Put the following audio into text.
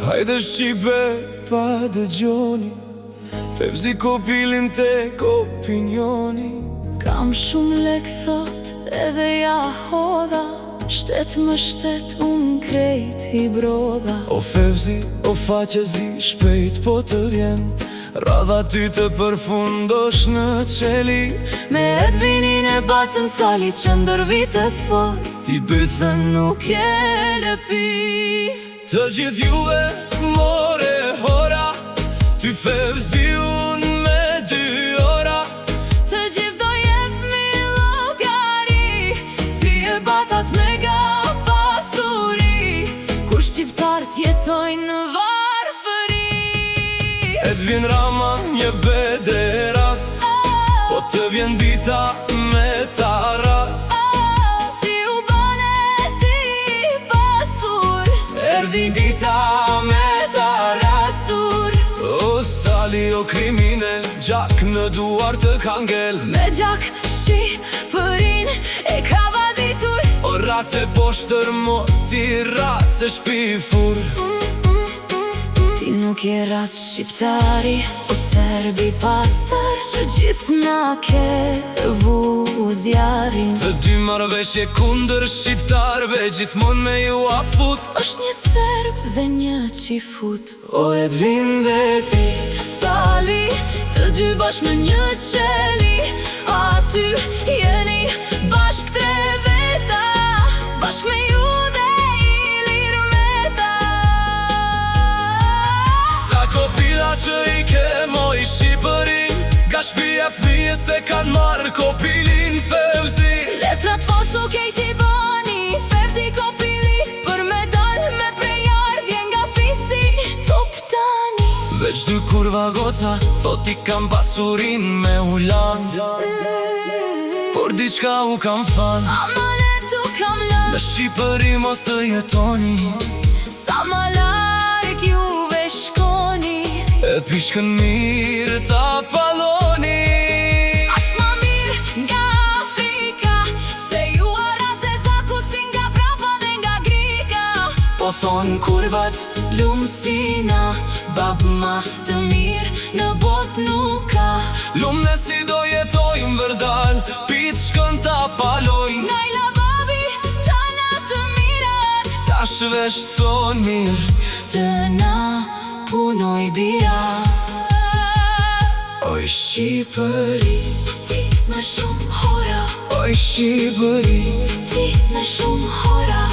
Hajde Shqipe pa dëgjoni, Fevzi kopilin tek opinioni. Kam shumë lek thot edhe ja hodha, shtet më shtet unë krejt i brodha. O Fevzi, o faqezi, shpejt po të vjen, radha ty të përfundosh në qeli. Me Edvinin e bacën sali që ndër vite fort, ti bythën nuk e lëpi. Të gjithë juve more hora, ty Fevzi unë me 2 ora. Të gjithë do jep mi llogari, si e batat mega pasuri, kur shqiptarët jetojnë në varfëri. Edvin Rama një bede rast, po të vjen dita me ta rast. Si u bane ti pasur, Erdi dita me ta rasur. O sali o kriminel, gjak në duar të kangel. me gjak Shqipërin e ka vaditur. O race poshtër mo, ti race shpifur. Ti nuk je rat shqiptari, o serbi pastër, që gjithë na ke vu zjarin. Të dy marrëveshje kundër shqiptarve, gjithmon me ju afut. Është një serb dhe një qifut. O Edvin dhe ti, Sali, të dy bashk në një qeli, aty jeni bashk 3 veta, bashk me ju dhe Ilir Meta. sa kopila që i ke moj Shqipërin, ga shpia fmije se kan marrë kopilin Fevzi. Letrat fosu kejti bani, Fevzi kopili, për me dal me prejardhje nga fisi top tani. Veç 2 kurva goca, thot i kam pasurin me ulan, por diçka u kam fan. Amanet u kam lën, Në Shqipëri mos të jetoni, sa ma larg juve shkoni. e pishkën mirë ta paloni. Ashtë ma mirë nga Afrika, se ju arase zaku si nga prapa dhe nga Grika. Po thonë kurvat, Lumsina, bab ma të mirë në bot nuk ka. lumë ne si do jetojmë vërdal, pit shkën ta palojnë. Najla babi, tana të mirat, Ta shvesh thonë mirë, të na punoj bira. oj Shqipëri, Ti me shumë hora, oj Shqipëri. ti me shumë hora.